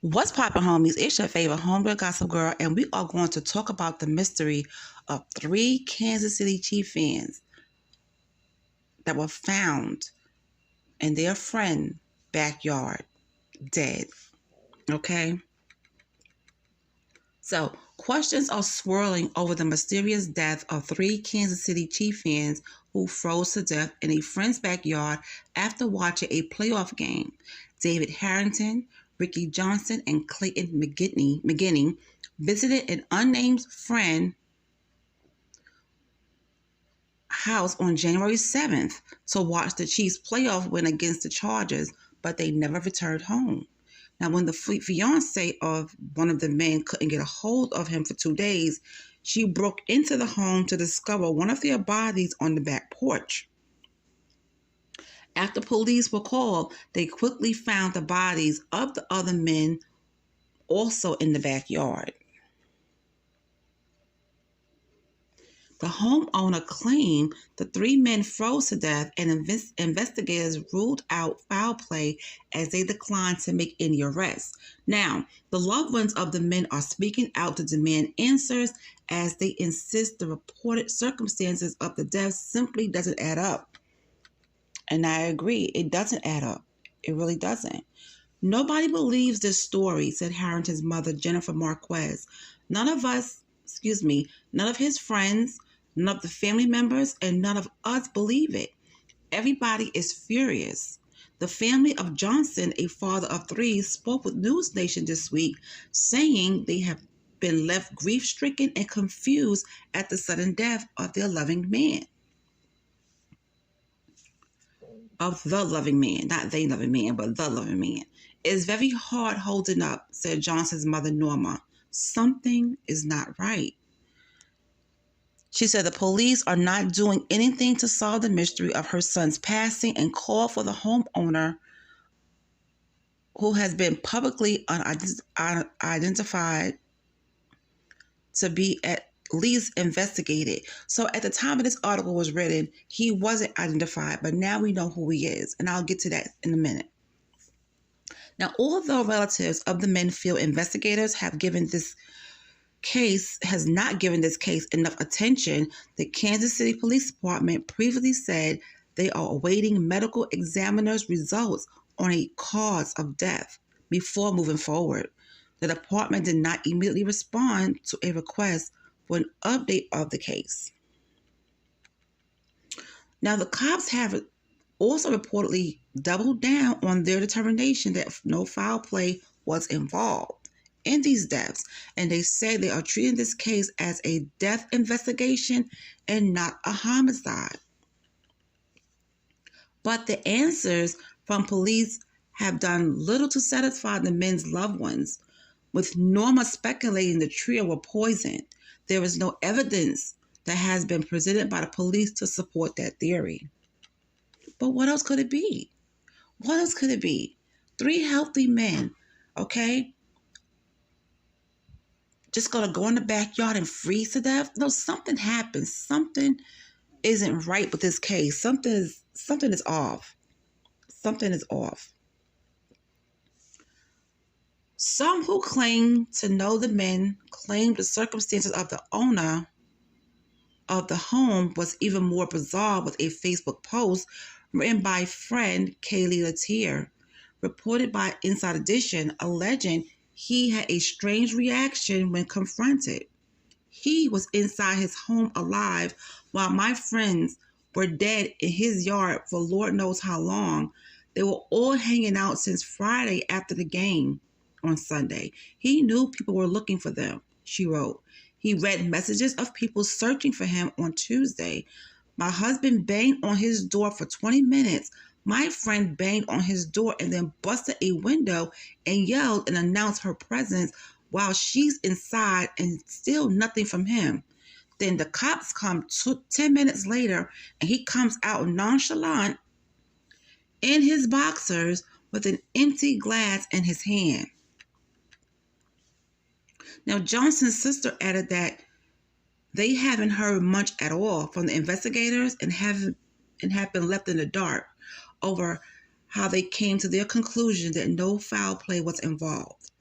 What's poppin', homies? It's your favorite homegirl gossip girl, and we are going to talk about the mystery of three Kansas City Chief fans that were found in their friend's backyard, dead. Okay? So, questions are swirling over the mysterious death of three Kansas City Chief fans who froze to death in a friend's backyard after watching a playoff game. David Harrington, Ricky Johnson, and Clayton McGinney visited an unnamed friend house on January 7th to watch the Chiefs playoff win against the Chargers, but they never returned home. Now, when the fiance of one of the men couldn't get a hold of him for 2 days, she broke into the home to discover one of their bodies on the back porch. After police were called, they quickly found the bodies of the other men also in the backyard. The homeowner claimed the three men froze to death, and investigators ruled out foul play as they declined to make any arrests. Now, the loved ones of the men are speaking out to demand answers as they insist the reported circumstances of the death simply doesn't add up. And I agree, it doesn't add up. It really doesn't. Nobody believes this story, said Harrington's mother, Jennifer Marquez. None of his friends, none of the family members, and none of us believe it. Everybody is furious. The family of Johnson, a father of three, spoke with News Nation this week, saying they have been left grief-stricken and confused at the sudden death of their loving man. Of the loving man, not they loving man, but the loving man. It's very hard holding up, said Johnson's mother, Norma. Something is not right. She said the police are not doing anything to solve the mystery of her son's passing and called for the homeowner, who has been publicly unidentified, to be at least investigated. So at the time of this article was written, he wasn't identified, but now we know who he is, and I'll get to that in a minute. Now, although relatives of the men feel investigators has not given this case enough attention, the Kansas City Police Department previously said they are awaiting medical examiner's results on a cause of death before moving forward. The department did not immediately respond to a request for an update of the case. Now, the cops have also reportedly doubled down on their determination that no foul play was involved in these deaths, and they say they are treating this case as a death investigation and not a homicide. But the answers from police have done little to satisfy the men's loved ones, with Norma speculating the trio were poisoned. There is no evidence that has been presented by the police to support that theory. But what else could it be? What else could it be? Three healthy men, okay? Just gonna go in the backyard and freeze to death? No, something happened. Something isn't right with this case. Something is off. Something is off. Some who claim to know the men claim the circumstances of the owner of the home was even more bizarre, with a Facebook post written by friend Kaylee Latier, reported by Inside Edition, alleging he had a strange reaction when confronted. He was inside his home alive while my friends were dead in his yard for Lord knows how long. They were all hanging out since Friday after the game on Sunday. He knew people were looking for them, she wrote. He read messages of people searching for him on Tuesday. My husband banged on his door for 20 minutes. My friend banged on his door and then busted a window and yelled and announced her presence while she's inside, and still nothing from him. Then the cops come 10 minutes later, and he comes out nonchalant in his boxers with an empty glass in his hand. Now, Johnson's sister added that they haven't heard much at all from the investigators and have been left in the dark over how they came to their conclusion that no foul play was involved.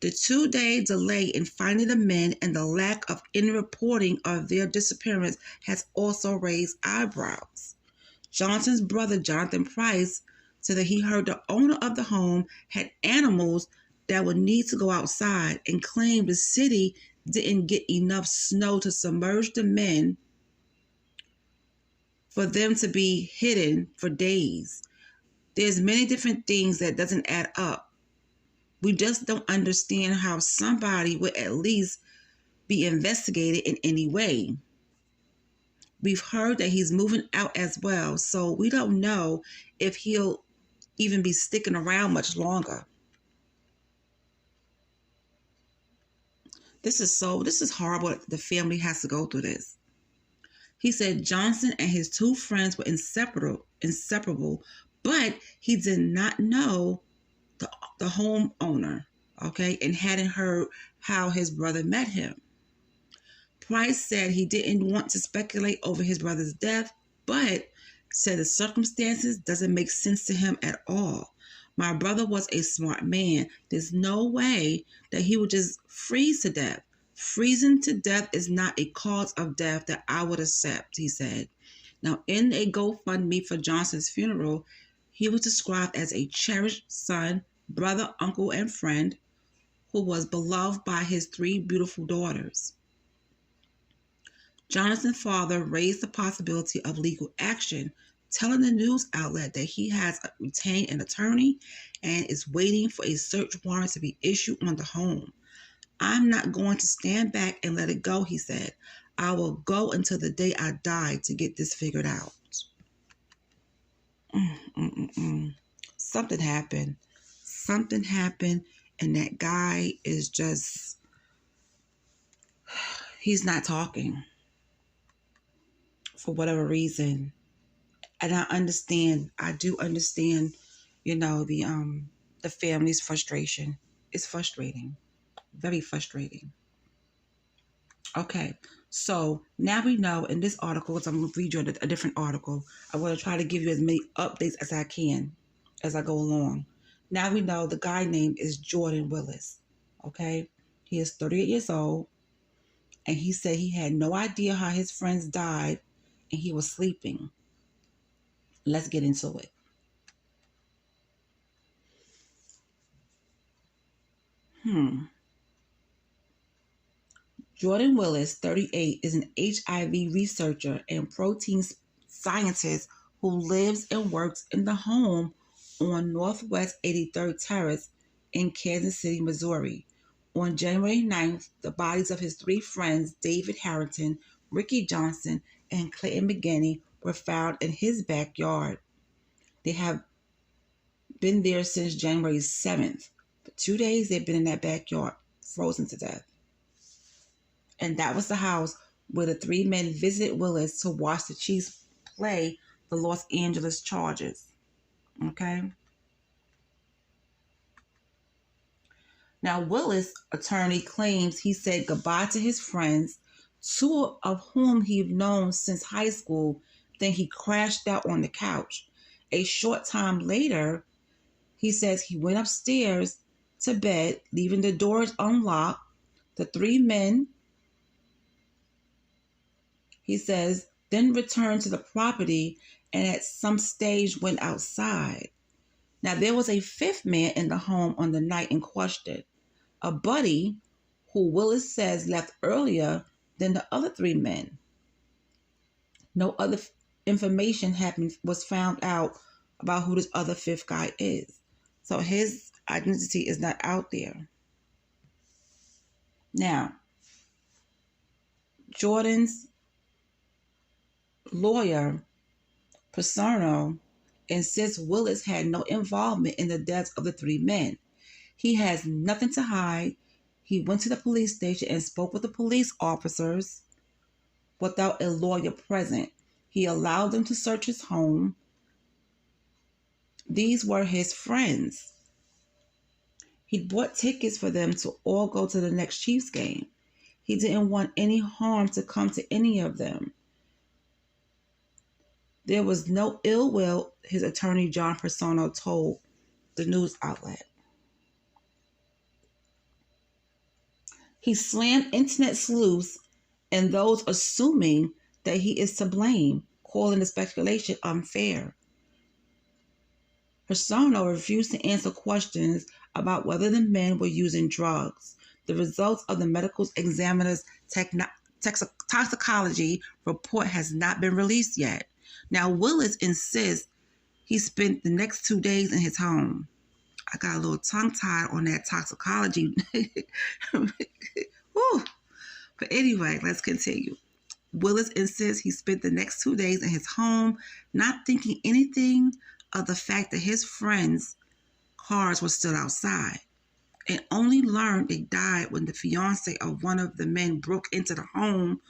The 2-day delay in finding the men and the lack of any reporting of their disappearance has also raised eyebrows. Johnson's brother, Jonathan Price, said that he heard the owner of the home had animals that would need to go outside and claimed the city didn't get enough snow to submerge the men for them to be hidden for days. There's many different things that doesn't add up. We just don't understand how somebody would at least be investigated in any way. We've heard that he's moving out as well, so we don't know if he'll even be sticking around much longer. This is horrible. The family has to go through this. He said Johnson and his two friends were inseparable, but he did not know the homeowner, okay, and hadn't heard how his brother met him. Price said he didn't want to speculate over his brother's death, but said the circumstances doesn't make sense to him at all. My brother was a smart man. There's no way that he would just freeze to death. Freezing to death is not a cause of death that I would accept, he said. Now, in a GoFundMe for Johnson's funeral, he was described as a cherished son, brother, uncle, and friend who was beloved by his 3 beautiful daughters. Jonathan's father raised the possibility of legal action, telling the news outlet that he has retained an attorney and is waiting for a search warrant to be issued on the home. I'm not going to stand back and let it go, he said. I will go until the day I die to get this figured out. Something happened. Something happened, and that guy is just, he's not talking for whatever reason. And I do understand, the family's frustration. It's frustrating. Very frustrating. Okay, so now we know in this article, because I'm going to read you a different article, I'm going to try to give you as many updates as I can as I go along. Now we know the guy name is Jordan Willis. Okay, he is 38 years old, and he said he had no idea how his friends died, and he was sleeping. Let's get into it. Jordan Willis, 38, is an HIV researcher and protein scientist who lives and works in the home on Northwest 83rd Terrace in Kansas City, Missouri. On January 9th, the bodies of his 3 friends, David Harrington, Ricky Johnson, and Clayton McGinney, were found in his backyard. They have been there since January 7th. For 2 days, they've been in that backyard, frozen to death. And that was the house where the 3 men visited Willis to watch the Chiefs play the Los Angeles Chargers. Okay? Now, Willis' attorney claims he said goodbye to his friends, 2 of whom he'd known since high school, then he crashed out on the couch. A short time later, he says he went upstairs to bed, leaving the doors unlocked. The 3 men, he says, then returned to the property and at some stage went outside. Now, there was a 5th man in the home on the night in question, a buddy who Willis says left earlier than the other 3 men. No other information was found out about who this other 5th guy is. So his identity is not out there. Now, Jordan's lawyer, Paserno, insists Willis had no involvement in the deaths of the 3 men. He has nothing to hide. He went to the police station and spoke with the police officers without a lawyer present. He allowed them to search his home. These were his friends. He bought tickets for them to all go to the next Chiefs game. He didn't want any harm to come to any of them. There was no ill will, his attorney John Paserno told the news outlet. He slammed internet sleuths and those assuming that he is to blame, calling the speculation unfair. Persona refused to answer questions about whether the men were using drugs. The results of the medical examiner's toxicology report has not been released yet. Now, Willis insists he spent the next 2 days in his home. I got a little tongue-tied on that toxicology. Woo. But anyway, let's continue. Willis insists he spent the next 2 days in his home, not thinking anything of the fact that his friends' cars were still outside, and only learned they died when the fiance of one of the men broke into the home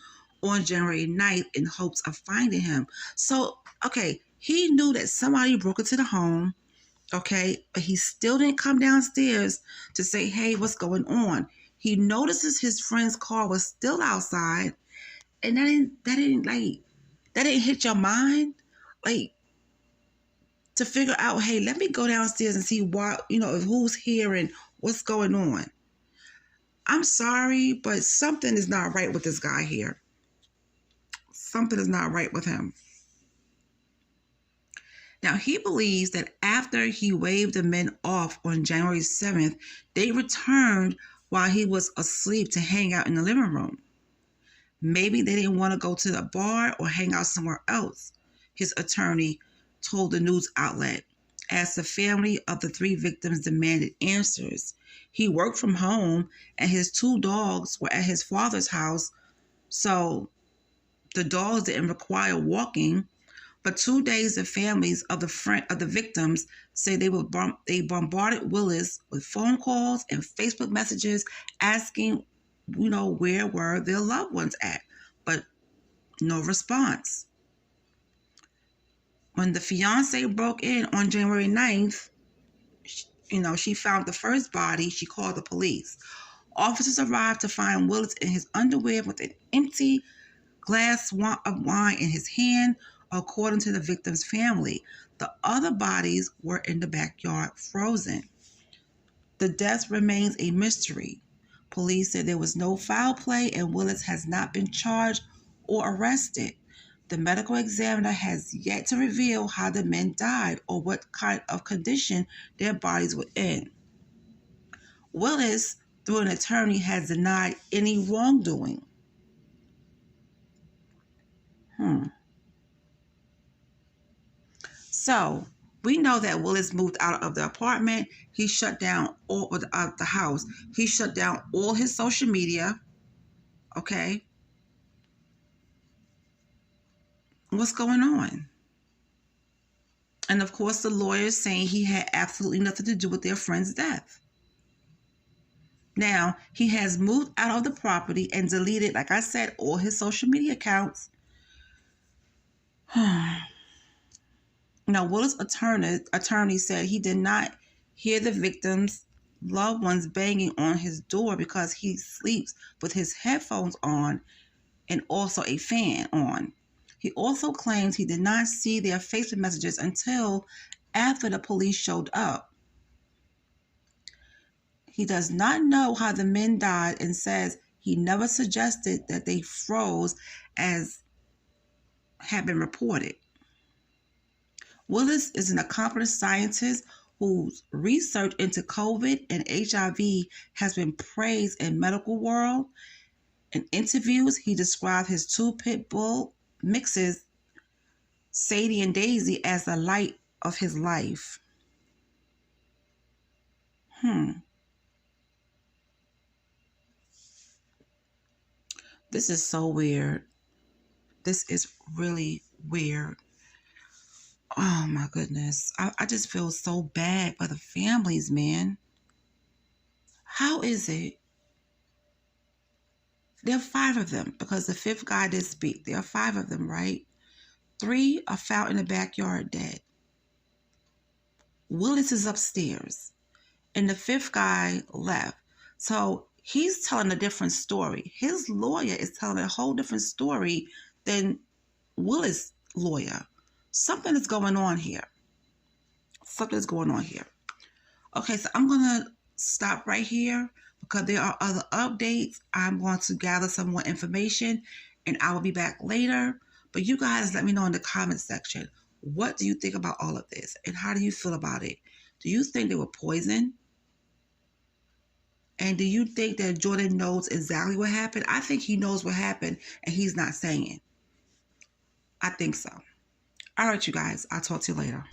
on January 9th in hopes of finding him. So, okay, he knew that somebody broke into the home, okay, but he still didn't come downstairs to say, hey, what's going on? He notices his friend's car was still outside, and that didn't hit your mind, like, to figure out, hey, let me go downstairs and see why, who's here and what's going on. I'm sorry, but something is not right with this guy here. Something is not right with him. Now, he believes that after he waved the men off on January 7th, they returned while he was asleep to hang out in the living room. Maybe they didn't want to go to the bar or hang out somewhere else, his attorney told the news outlet, as the family of the 3 victims demanded answers. He worked from home and his 2 dogs were at his father's house, so the dogs didn't require walking. For 2 days, the families of the victims say they bombarded Willis with phone calls and Facebook messages asking, where were their loved ones at, but no response. When the fiance broke in on January 9th, she found the first body. She called the police. Officers arrived to find Willis in his underwear with an empty glass of wine in his hand, according to the victim's family. The other bodies were in the backyard, frozen. The death remains a mystery. Police said there was no foul play and Willis has not been charged or arrested. The medical examiner has yet to reveal how the men died or what kind of condition their bodies were in. Willis, through an attorney, has denied any wrongdoing. So, we know that Willis moved out of the apartment. He shut down all of the house. He shut down all his social media. Okay? What's going on? And of course, the lawyer is saying he had absolutely nothing to do with their friend's death. Now, he has moved out of the property and deleted, like I said, all his social media accounts. Now, Willis' attorney said he did not hear the victim's loved ones banging on his door because he sleeps with his headphones on and also a fan on. He also claims he did not see their Facebook messages until after the police showed up. He does not know how the men died and says he never suggested that they froze as had been reported. Willis is an accomplished scientist whose research into COVID and HIV has been praised in medical world. In interviews, he described his 2 pit bull mixes, Sadie and Daisy, as the light of his life. This is so weird. This is really weird. Oh my goodness. I just feel so bad for the families, man. How is it? There are 5 of them because the 5th guy did speak. There are 5 of them, right? 3 are found in the backyard dead. Willis is upstairs and the 5th guy left. So he's telling a different story. His lawyer is telling a whole different story than Willis' lawyer. Something is going on here. Okay, so I'm going to stop right here because there are other updates. I'm going to gather some more information and I will be back later. But you guys let me know in the comment section, what do you think about all of this? And how do you feel about it? Do you think they were poisoned? And do you think that Jordan knows exactly what happened? I think he knows what happened and he's not saying it. I think so. All right, you guys. I'll talk to you later.